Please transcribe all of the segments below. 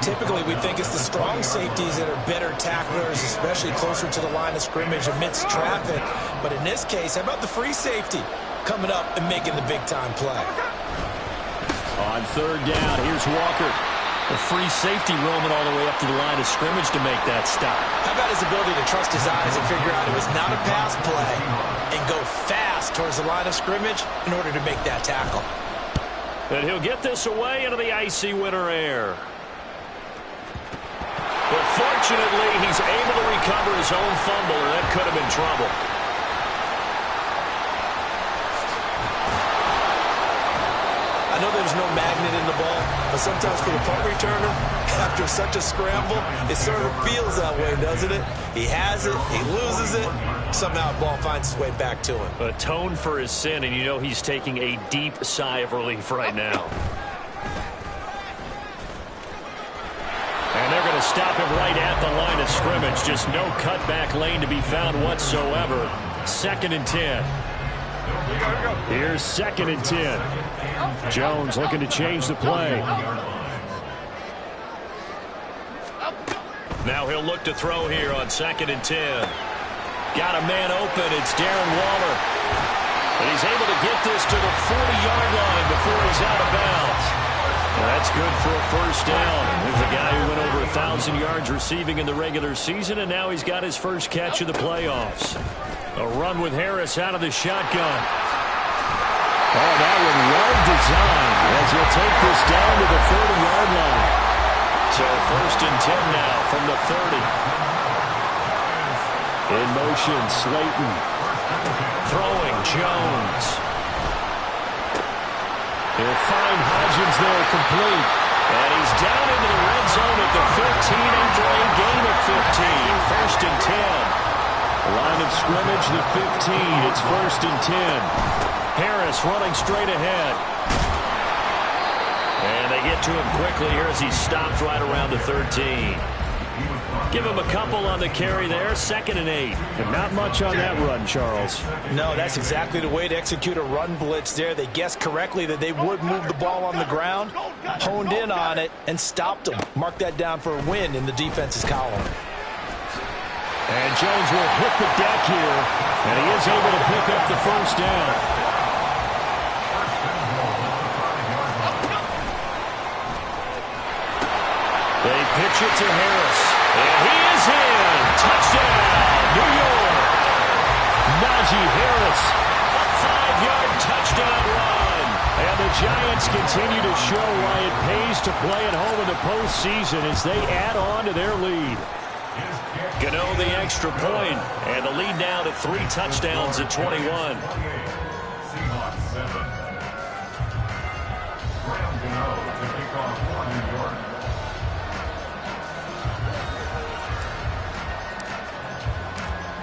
Typically, we think it's the strong safeties that are better tacklers, especially closer to the line of scrimmage amidst traffic. But in this case, how about the free safety coming up and making the big-time play? On third down, here's Walker. The free safety roaming all the way up to the line of scrimmage to make that stop. How about his ability to trust his eyes and figure out it was not a pass play and go fast towards the line of scrimmage in order to make that tackle? And he'll get this away into the icy winter air. But fortunately, he's able to recover his own fumble, and that could have been trouble. I know there's no magnet in the ball, but sometimes for the punt returner, after such a scramble, it sort of feels that way, doesn't it? He has it, he loses it, somehow the ball finds its way back to him. Atone for his sin, and you know he's taking a deep sigh of relief right now. And they're going to stop him right at the line of scrimmage. Just no cutback lane to be found whatsoever. 2nd and 10. Here's 2nd and 10. Jones looking to change the play. Now he'll look to throw here on 2nd and 10. Got a man open. It's Darren Waller. And he's able to get this to the 40-yard line before he's out of bounds. Well, that's good for a first down. There's a guy who went over 1,000 yards receiving in the regular season, and now he's got his first catch of the playoffs. A run with Harris out of the shotgun. Oh, that one well designed as he'll take this down to the 30-yard line. So 1st and 10 now from the 30. In motion, Slayton. Throwing, Jones. He'll find Hodgins there complete. And he's down into the red zone at the 15 after a gain of 15. 1st and 10. Line of scrimmage, the 15. It's 1st and 10. Harris running straight ahead. And they get to him quickly here as he stops right around the 13. Give him a couple on the carry there. 2nd and 8. And not much on that run, Charles. No, that's exactly the way to execute a run blitz there. They guessed correctly that they would move the ball on the ground, honed in on it, and stopped them. Mark that down for a win in the defense's column. And Jones will hit the deck here, and he is able to pick up the first down. They pitch it to Harris, and he is in. Touchdown, New York. Najee Harris, a 5-yard touchdown run. And the Giants continue to show why it pays to play at home in the postseason as they add on to their lead. Gano the extra point, and the lead now to 3 touchdowns at 21.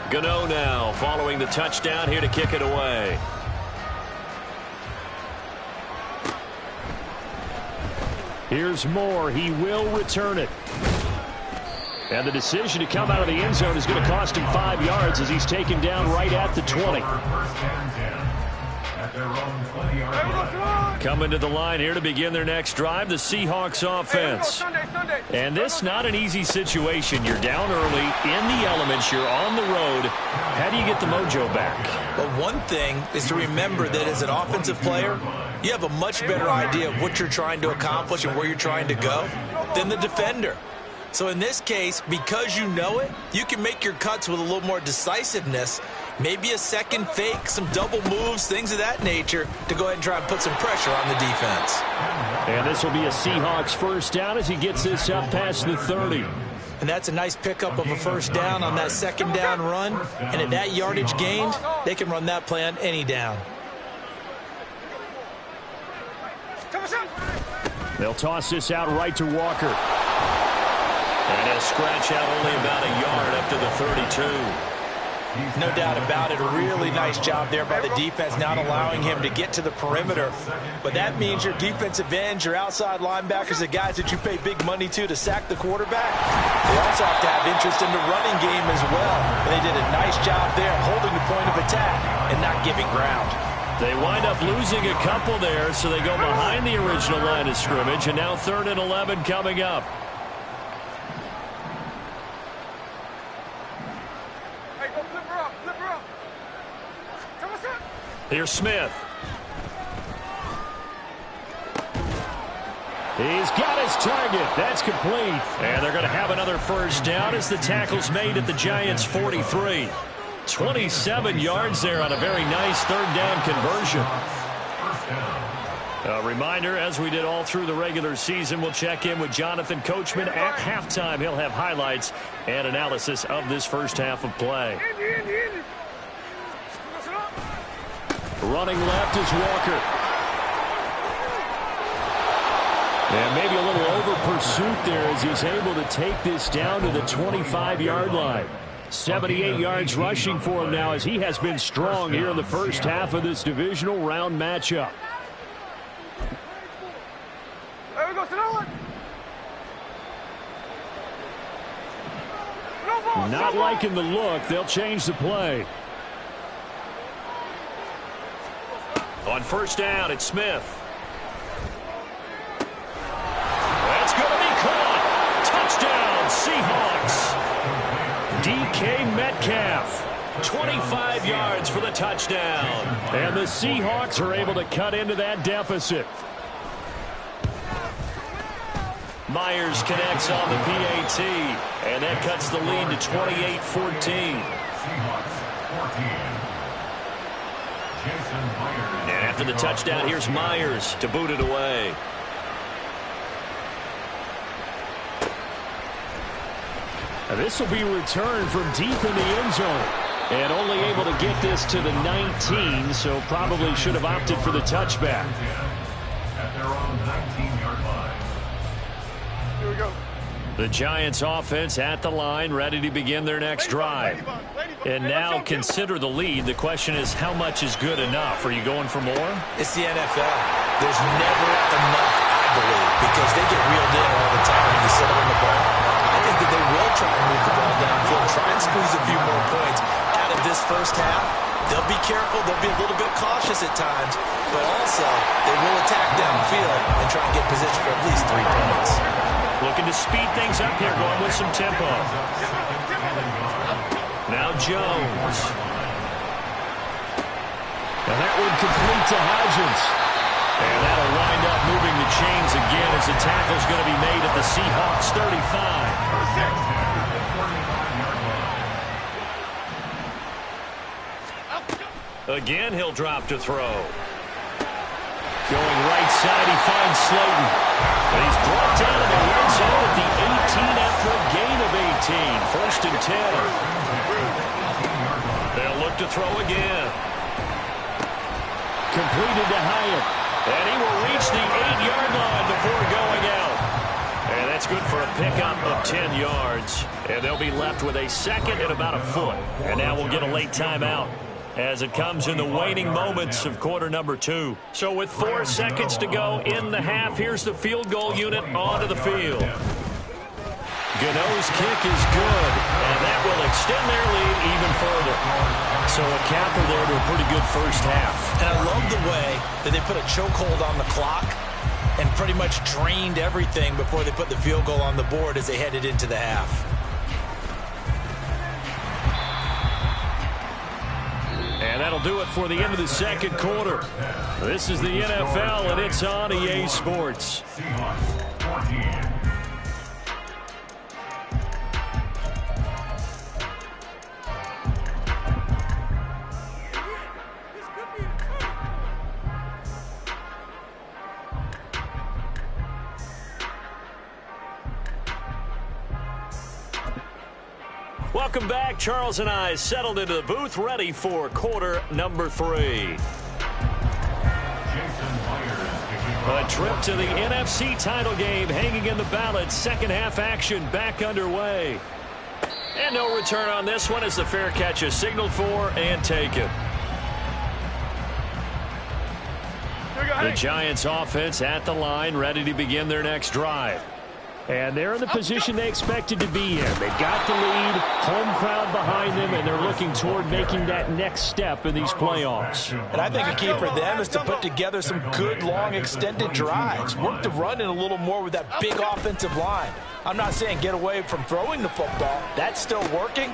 Gano now following the touchdown here to kick it away. Here's Moore. He will return it. And the decision to come out of the end zone is going to cost him 5 yards as he's taken down right at the 20. Coming to the line here to begin their next drive, the Seahawks offense. And this not an easy situation. You're down early, in the elements, you're on the road. How do you get the mojo back? Well, one thing is to remember that as an offensive player, you have a much better idea of what you're trying to accomplish and where you're trying to go than the defender. So in this case, because you know it, you can make your cuts with a little more decisiveness, maybe a second fake, some double moves, things of that nature, to go ahead and try and put some pressure on the defense. And this will be a Seahawks first down as he gets this up past the 30. And that's a nice pickup of a first down on that second down run. And at that yardage gained, they can run that play on any down. They'll toss this out right to Walker. And he'll scratch out only about a yard up to the 32. No doubt about it. A really nice job there by the defense, not allowing him to get to the perimeter. But that means your defensive ends, your outside linebackers, the guys that you pay big money to sack the quarterback, they also have to have interest in the running game as well. And they did a nice job there holding the point of attack and not giving ground. They wind up losing a couple there, so they go behind the original line of scrimmage, and now 3rd and 11 coming up. Here's Smith. He's got his target. That's complete. And they're going to have another first down as the tackle's made at the Giants' 43. 27 yards there on a very nice third down conversion. A reminder, as we did all through the regular season, we'll check in with Jonathan Coachman at halftime. He'll have highlights and analysis of this first half of play. Running left is Walker. And maybe a little over-pursuit there as he's able to take this down to the 25-yard line. 78 yards rushing for him now as he has been strong here in the first half of this divisional round matchup. Not liking the look. They'll change the play. On first down, it's Smith. That's going to be caught. Touchdown, Seahawks. DK Metcalf. 25 yards for the touchdown. And the Seahawks are able to cut into that deficit. Myers connects on the PAT, and that cuts the lead to 28-14. And after the touchdown, here's Myers to boot it away. And this will be returned from deep in the end zone. And only able to get this to the 19, so probably should have opted for the touchback. At their own 19-yard line. Here we go. The Giants offense at the line, ready to begin their next drive. And now consider the lead. The question is, how much is good enough? Are you going for more? It's the NFL. There's never enough, I believe, because they get reeled in all the time when you settle on the ball. I think that they will try and move the ball downfield, try and squeeze a few more points out of this first half. They'll be careful. They'll be a little bit cautious at times, but also they will attack downfield and try and get position for at least 3 points. Looking to speed things up here, going with some tempo. Now Jones. And that one complete to Hodgins. And that'll wind up moving the chains again as the tackle's going to be made at the Seahawks 35. Again, he'll drop to throw. Going right side, he finds Slayton. And he's brought down in the red zone at the 18 after a gain of 18. First and 10. They'll look to throw again. Completed to Hyatt. And he will reach the 8-yard line before going out. And that's good for a pickup of 10 yards. And they'll be left with a second and about a foot. And now we'll get a late timeout as it comes in the waning moments of quarter number 2. So with 4 seconds to go in the half, here's the field goal unit onto the field. Gano's kick is good, and that will extend their lead even further. So a capper there to a pretty good first half. And I love the way that they put a chokehold on the clock and pretty much drained everything before they put the field goal on the board as they headed into the half. And that'll do it for the end of the second quarter. This is the NFL, and it's on EA Sports. Welcome back. Charles and I settled into the booth, ready for quarter number 3. A trip to the NFC title game hanging in the balance. Second half action back underway. And no return on this one as the fair catch is signaled for and taken. The Giants offense at the line, ready to begin their next drive. And they're in the position they expected to be in. They've got the lead, home crowd behind them, and they're looking toward making that next step in these playoffs. And I think a key for them is to put together some good, long, extended drives. Work the run in a little more with that big offensive line. I'm not saying get away from throwing the football. That's still working.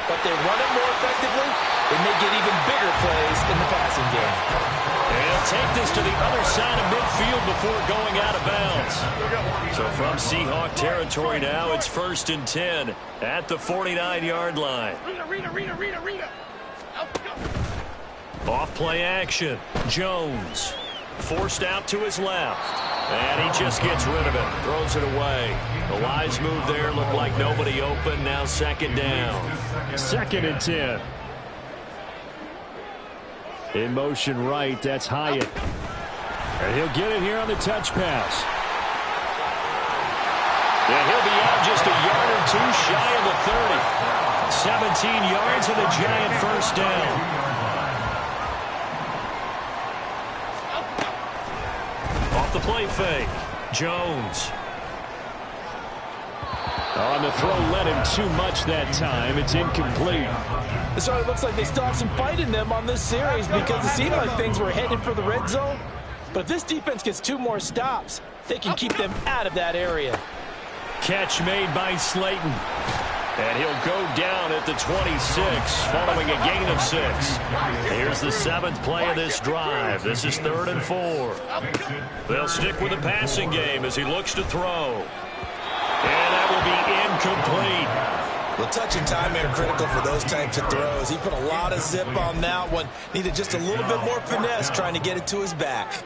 But they run it more effectively, It may get even bigger plays in the passing game. And he'll take this to the other side of midfield before going out of bounds. So from Seahawk territory now, it's 1st and 10 at the 49-yard line. Off play action. Jones forced out to his left. And he just gets rid of it. Throws it away. The wise move there. Looked like nobody open. Now 2nd down. 2nd and 10. In motion right. That's Hyatt. And he'll get it here on the touch pass. And he'll be out just a yard or two shy of the 30. 17 yards and a giant 1st down. The play fake. Jones. On the throw, led him too much that time. It's incomplete. So it looks like they still have some fight in them on this series because it seemed like things were headed for the red zone. But if this defense gets 2 more stops, they can keep them out of that area. Catch made by Slayton. And he'll go down at the 26 following a gain of 6. Here's the 7th play of this drive. This is 3rd and 4. They'll stick with the passing game as he looks to throw. And that will be incomplete. Well, touch and timing are critical for those types of throws. He put a lot of zip on that one. Needed just a little bit more finesse trying to get it to his back.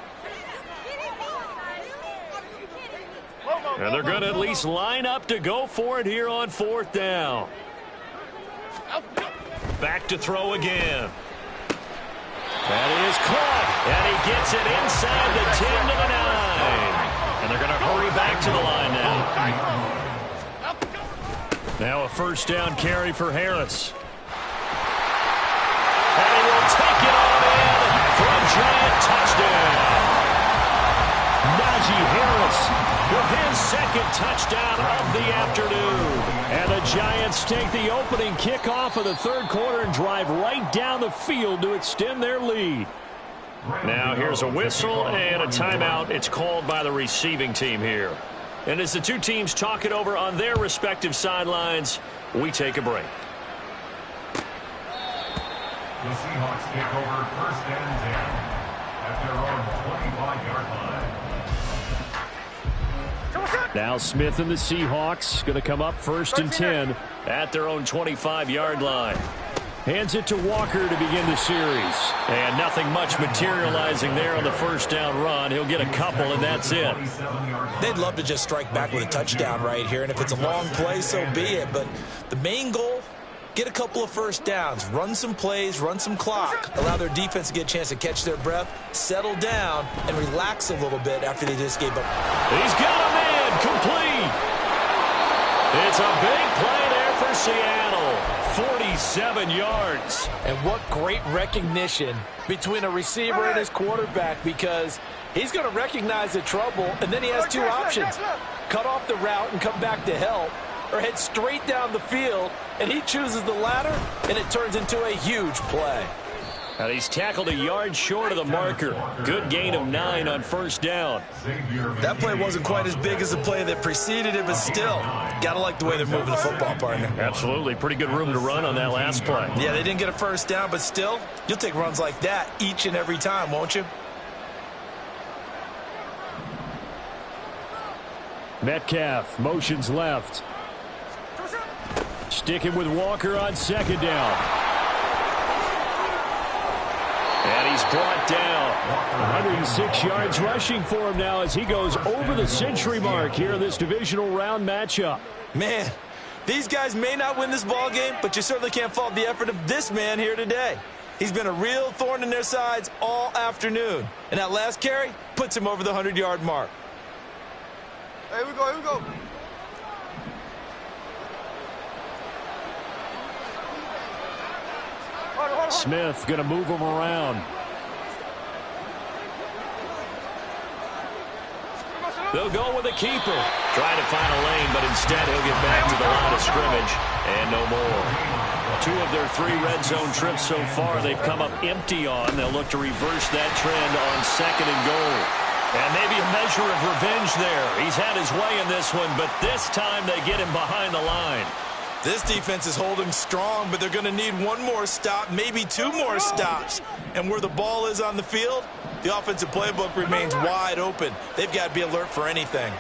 And they're going to at least line up to go for it here on 4th down. Back to throw again. That is caught. And he gets it inside the 10 to the 9. And they're going to hurry back to the line now. Now a 1st down carry for Harris. And he will take it on in for a giant touchdown. Najee Harris with his 2nd touchdown of the afternoon. And the Giants take the opening kickoff of the 3rd quarter and drive right down the field to extend their lead. Now here's a whistle and a timeout. It's called by the receiving team here. And as the 2 teams talk it over on their respective sidelines, we take a break. The Seahawks take over 1st and 10 at their own 25-yard line. Now Smith and the Seahawks going to come up 1st and 10 at their own 25-yard line. Hands it to Walker to begin the series. And nothing much materializing there on the 1st down run. He'll get a couple, and that's it. They'd love to just strike back with a touchdown right here, and if it's a long play, so be it. But the main goal, get a couple of 1st downs, run some plays, run some clock, allow their defense to get a chance to catch their breath, settle down, and relax a little bit after they just gave up. He's got a man complete. It's a big play there for Seattle. 47 yards. And what great recognition between a receiver and his quarterback, because he's going to recognize the trouble, and then he has 2 options. Cut off the route and come back to help, or head straight down the field, and he chooses the latter, and it turns into a huge play. And he's tackled a yard short of the marker. Good gain of 9 on 1st down. That play wasn't quite as big as the play that preceded it, but still, gotta like the way they're moving the football, partner. Absolutely. Pretty good room to run on that last play. Yeah, they didn't get a 1st down, but still, you'll take runs like that each and every time, won't you? Metcalf motions left. Sticking with Walker on 2nd down. And he's brought down. 106 yards rushing for him now as he goes over the century mark here in this divisional round matchup. Man, these guys may not win this ball game, but you certainly can't fault the effort of this man here today. He's been a real thorn in their sides all afternoon. And that last carry puts him over the 100-yard mark. Here we go, here we go. Smith going to move him around. They'll go with a keeper. Trying to find a lane, but instead he'll get back to the line of scrimmage. And no more. 2 of their 3 red zone trips so far they've come up empty on. They'll look to reverse that trend on 2nd and goal. And maybe a measure of revenge there. He's had his way in this one, but this time they get him behind the line. This defense is holding strong, but they're going to need one more stop, maybe two more stops. And where the ball is on the field, the offensive playbook remains wide open. They've got to be alert for anything.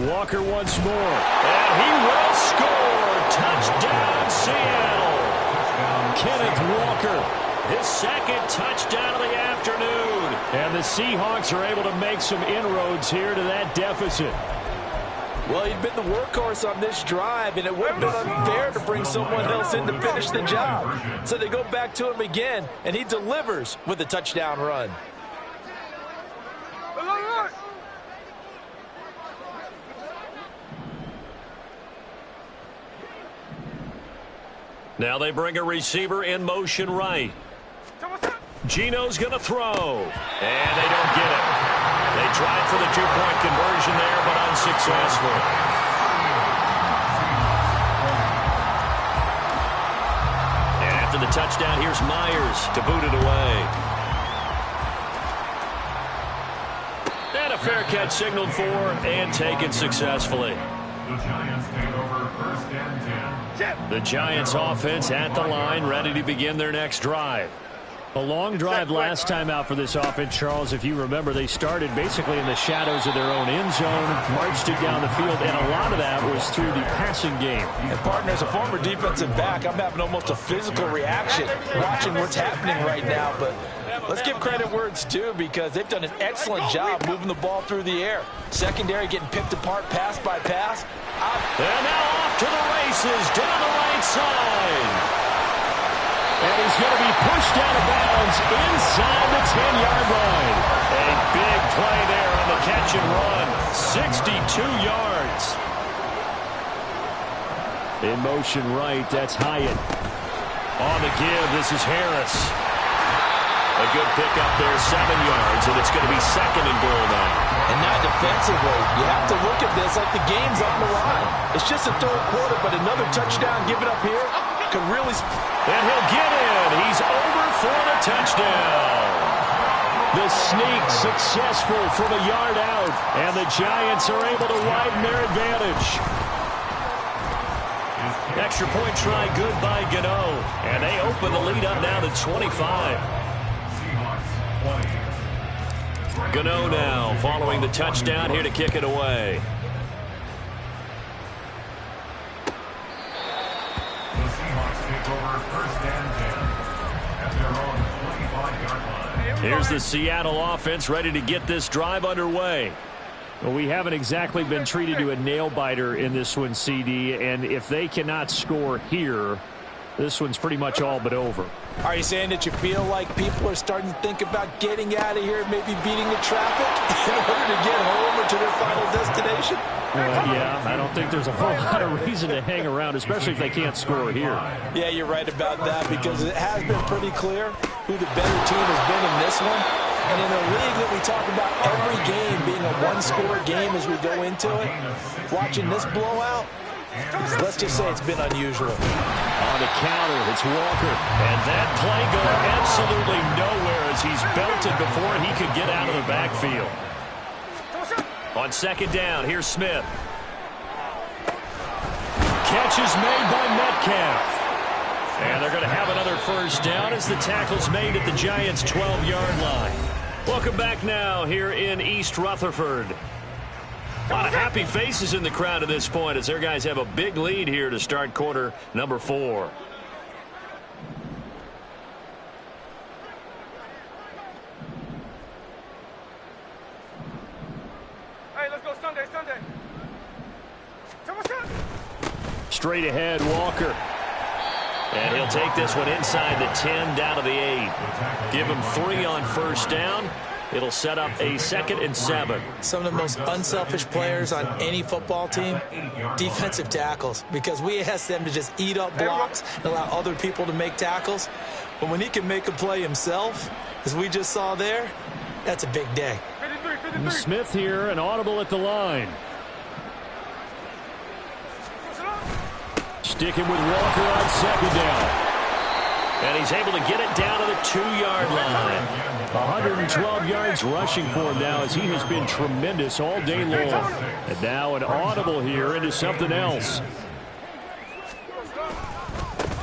Walker once more. And he will score. Touchdown, Seattle. Kenneth Walker, his second touchdown of the afternoon. And the Seahawks are able to make some inroads here to that deficit. Well, he'd been the workhorse on this drive, and it would have been unfair to bring someone else in to finish the job. So they go back to him again, and he delivers with a touchdown run. Now they bring a receiver in motion right. Geno's going to throw. And they don't get it. They tried for the two-point conversion there, but unsuccessful. And after the touchdown, here's Myers to boot it away. And a fair catch signaled for and taken successfully. The Giants take over 1st and 10. The Giants offense at the line, ready to begin their next drive. A long drive last time out for this offense, Charles. If you remember, they started basically in the shadows of their own end zone, marched it down the field, and a lot of that was through the passing game. And, partner, as a former defensive back, I'm having almost a physical reaction watching what's happening right now. But let's give credit where it's due, because they've done an excellent job moving the ball through the air. Secondary getting picked apart pass by pass. And now off to the races down the right side. And he's going to be pushed out of bounds inside the 10-yard line. A big play there on the catch and run. 62 yards. In motion right, that's Hyatt. On the give, this is Harris. A good pickup there, 7 yards, and it's going to be 2nd and goal now. And now defensively, you have to look at this like the game's on the line. It's just a third quarter, but another touchdown given up here could really... And he'll get in. He's over for the touchdown. The sneak successful from a yard out, and the Giants are able to widen their advantage. Extra point try good by Gano, and they open the lead up now to 25. Gano now following the touchdown here to kick it away. The Seahawks take over 1st and 10 at their own 25-yard line. Here's the Seattle offense ready to get this drive underway. Well, we haven't exactly been treated to a nail-biter in this one, CD, and if they cannot score here, this one's pretty much all but over. Are you saying that you feel like people are starting to think about getting out of here, maybe beating the traffic in order to get home or to their final destination? Well, yeah, I don't think there's a whole lot of reason to hang around, especially if they can't score here. Yeah, you're right about that, because it has been pretty clear who the better team has been in this one. And in a league that we talk about every game being a one-score game as we go into it, watching this blowout, let's just say it's been unusual. On the counter, it's Walker. And that play going absolutely nowhere as he's belted before he could get out of the backfield. On 2nd down, here's Smith. Catch is made by Metcalf. And they're going to have another first down as the tackle's made at the Giants' 12-yard line. Welcome back now here in East Rutherford. A lot of happy faces in the crowd at this point as their guys have a big lead here to start quarter number 4. Hey, let's go Sunday. Straight ahead, Walker. And he'll take this one inside the 10 down to the 8. Give him 3 on first down. It'll set up a 2nd and 7. Some of the most unselfish players on any football team, defensive tackles, because we ask them to just eat up blocks and allow other people to make tackles. But when he can make a play himself, as we just saw there, that's a big day. Smith here, an audible at the line. Sticking with Walker on 2nd down. And he's able to get it down to the 2-yard line. 112 yards rushing for him now as he has been tremendous all day long. And now an audible here into something else.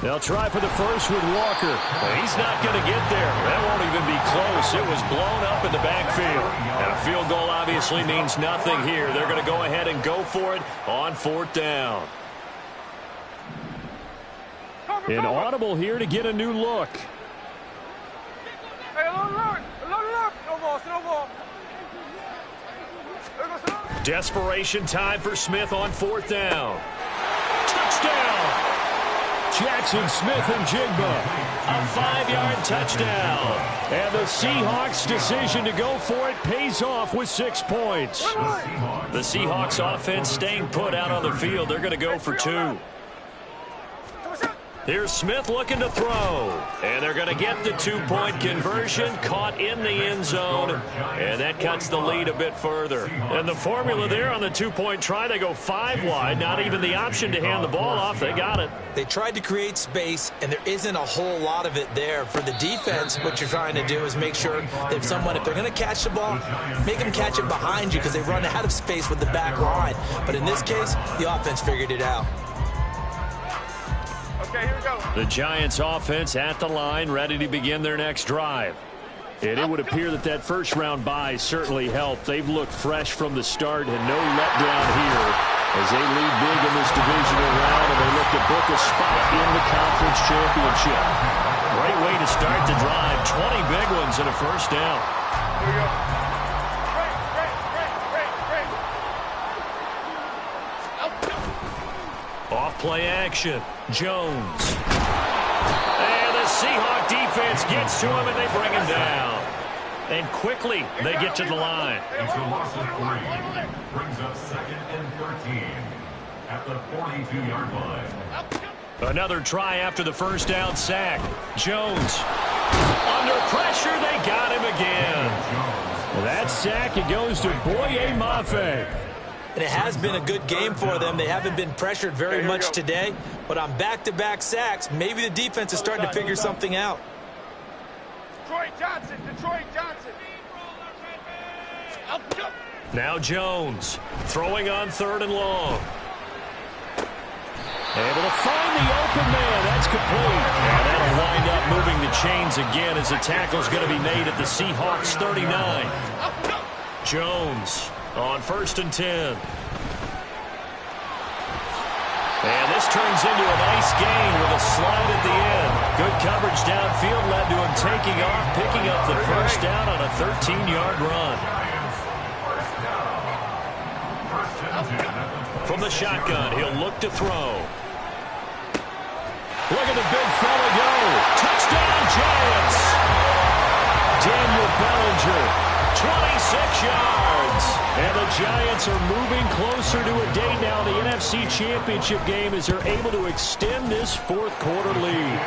They'll try for the first with Walker. He's not going to get there. That won't even be close. It was blown up in the backfield. And a field goal obviously means nothing here. They're going to go ahead and go for it on 4th down. An audible here to get a new look. Hey, look. No more. Desperation time for Smith on 4th down. Touchdown! Jackson Smith-Njigba. A 5-yard touchdown. And the Seahawks' decision to go for it pays off with 6 points. The Seahawks offense staying put out on the field. They're going to go for 2. Here's Smith looking to throw. And they're going to get the 2-point conversion. Caught in the end zone. And that cuts the lead a bit further. And the formula there on the 2-point try, they go 5 wide. Not even the option to hand the ball off. They got it. They tried to create space, and there isn't a whole lot of it there. For the defense, what you're trying to do is make sure that if they're going to catch the ball, make them catch it behind you because they run out of space with the back line. But in this case, the offense figured it out. Okay, here we go. The Giants offense at the line, ready to begin their next drive. And it would appear that first-round bye certainly helped. They've looked fresh from the start and no letdown here as they lead big in this divisional round and they look to book a spot in the conference championship. Great way to start the drive. 20 big ones and a first down. Here we go. Off play action. Jones. And the Seahawk defense gets to him and they bring him down. And quickly they get to the line. It's a loss of 3. Brings up 2nd and 13 at the 42-yard line. Another try after the first down sack. Jones. Under pressure, they got him again. Well, that sack, it goes to Boye Mafe. And it has been a good game for them. They haven't been pressured very much today. But on back-to-back sacks, maybe the defense is starting to figure something out. Detroit Johnson. Now Jones throwing on 3rd and long. Able to find the open man. That's complete. And that'll wind up moving the chains again as the tackle's going to be made at the Seahawks 39. Jones on 1st and 10. And this turns into a nice gain with a slide at the end. Good coverage downfield led to him taking off, picking up the first down on a 13-yard run. From the shotgun, he'll look to throw. Look at the big fella go. Touchdown, Giants! Daniel Bellinger. 26 yards. And the Giants are moving closer to a date now. The NFC Championship game as they're able to extend this 4th quarter lead.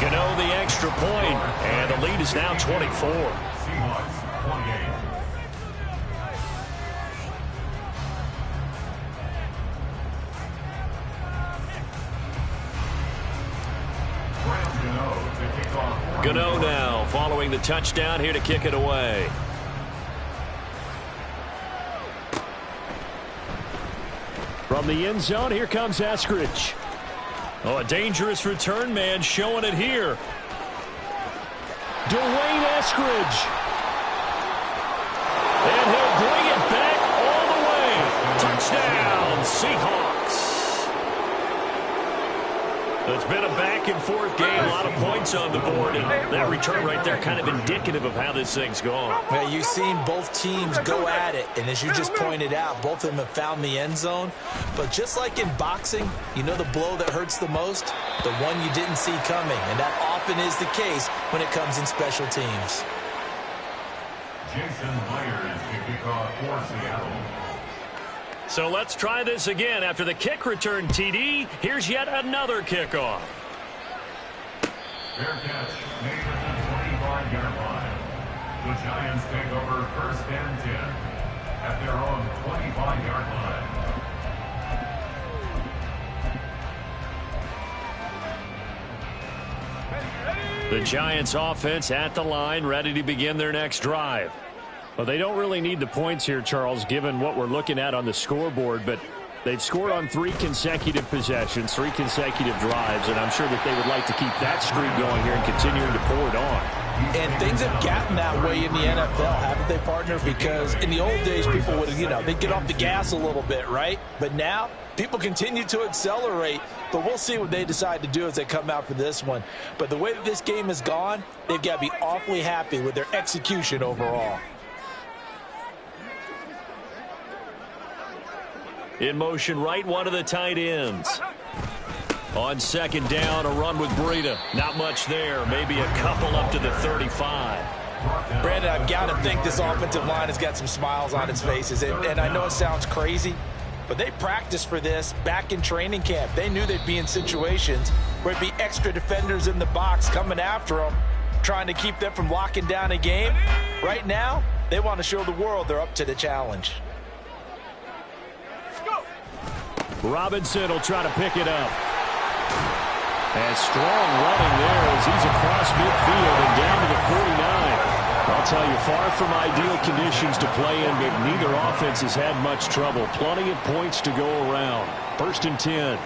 Gano the extra point, and the lead is now 24. Seahawks 28. Gano now following the touchdown here to kick it away. From the end zone, here comes Eskridge. Oh, a dangerous return man showing it here. Dwayne Eskridge. And he'll bring it back all the way. Touchdown, Seahawks. It's been a back-and-forth game, a lot of points on the board, and that return right there kind of indicative of how this thing's gone. Well, you've seen both teams go at it, and as you just pointed out, both of them have found the end zone. But just like in boxing, you know the blow that hurts the most? The one you didn't see coming, and that often is the case when it comes in special teams. Jason Myers to kick off for Seattle. So let's try this again. After the kick return TD, here's yet another kickoff. Fair catch made at the 25-yard line. The Giants take over 1st and 10 at their own 25-yard line. The Giants offense at the line, ready to begin their next drive. Well, they don't really need the points here, Charles, given what we're looking at on the scoreboard, but they've scored on 3 consecutive possessions, 3 consecutive drives, and I'm sure that they would like to keep that streak going here and continuing to pour it on. And things have gotten that way in the NFL, haven't they, partner? Because in the old days, people would, they'd get off the gas a little bit, right? But now, people continue to accelerate, but we'll see what they decide to do as they come out for this one. But the way that this game has gone, they've got to be awfully happy with their execution overall. In motion right, one of the tight ends. On second down, a run with Breida. Not much there. Maybe a couple up to the 35. Brandon, I've got to think this offensive line has got some smiles on its faces. And I know it sounds crazy, but they practiced for this back in training camp. They knew they'd be in situations where it'd be extra defenders in the box coming after them, trying to keep them from locking down a game. Right now, they want to show the world they're up to the challenge. Robinson will try to pick it up. And strong running there as he's across midfield and down to the 49. I'll tell you, far from ideal conditions to play in, but neither offense has had much trouble. Plenty of points to go around. 1st and 10.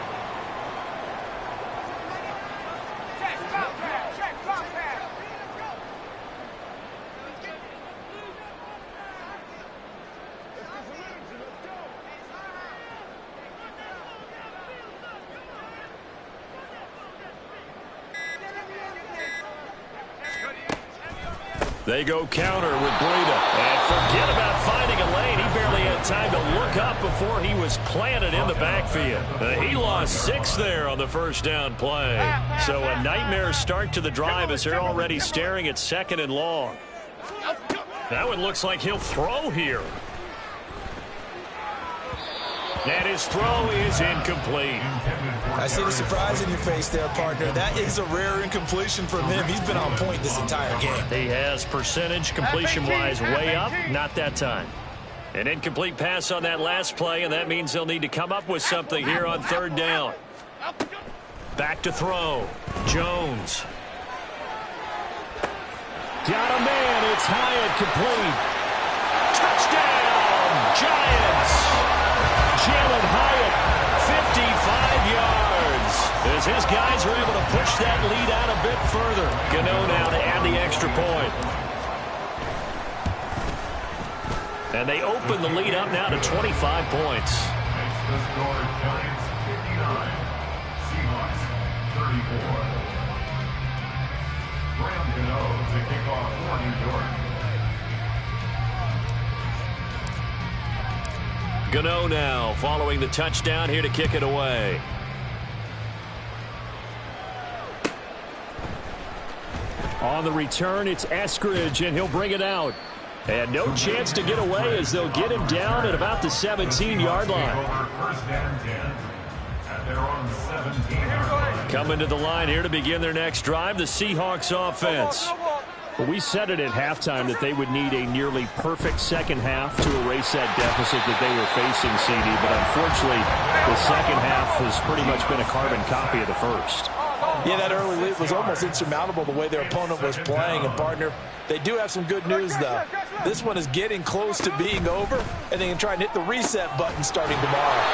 They go counter with Breida. And forget about finding a lane. He barely had time to look up before he was planted in the backfield. He lost 6 there on the first down play. So a nightmare start to the drive as they're already staring at 2nd and long. That one looks like he'll throw here. And his throw is incomplete. I see the surprise in your face there, partner. That is a rare incompletion from him. He's been on point this entire game. He has percentage completion-wise way up. Not that time. An incomplete pass on that last play, and that means they'll need to come up with something here on 3rd down. Back to throw. Jones. Got a man. It's Hyatt complete. Touchdown, Giants. Jalen Hyatt, 55 yards. As his guys are able to push that lead out a bit further. Gano now to add the extra point. And they open the lead up now to 25 points. Makes the score Giants 59, Seahawks 34. Graham Gano to kick off for New York. Gano now following the touchdown here to kick it away. On the return, it's Eskridge, and he'll bring it out. And no chance to get away as they'll get him down at about the 17-yard line. First and 10 at their own 17-yard line. Coming to the line here to begin their next drive, the Seahawks offense. Well, we said it at halftime that they would need a nearly perfect second half to erase that deficit that they were facing, CD. But unfortunately, the second half has pretty much been a carbon copy of the first. Yeah, that early lead was almost insurmountable the way their opponent was playing. And, partner, they do have some good news, though. This one is getting close to being over, and they can try and hit the reset button starting tomorrow.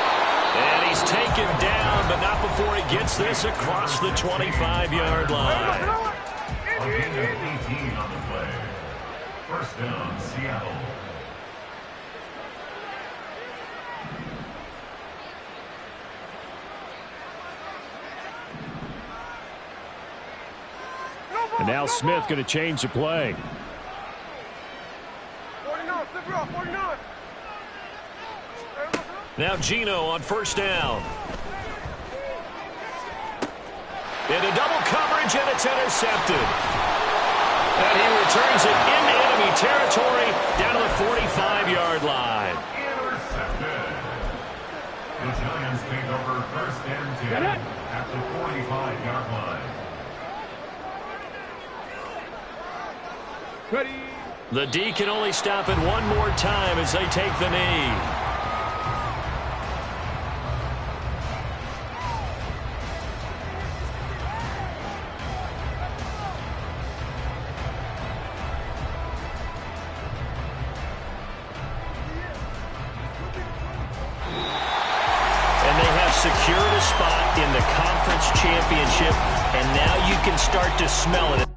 And he's taken down, but not before he gets this across the 25-yard line. A gain of 18 on the play. First down, Seattle. And now Smith going to change the play. 49, flip it off, 49. Now Geno on first down. Into double coverage, and it's intercepted. And he returns it into enemy territory down to the 45-yard line. Intercepted. The Giants take over first and 10 at the 45-yard line. Ready. The D can only stop it one more time as they take the knee. secured a spot in the conference championship, and now you can start to smell it.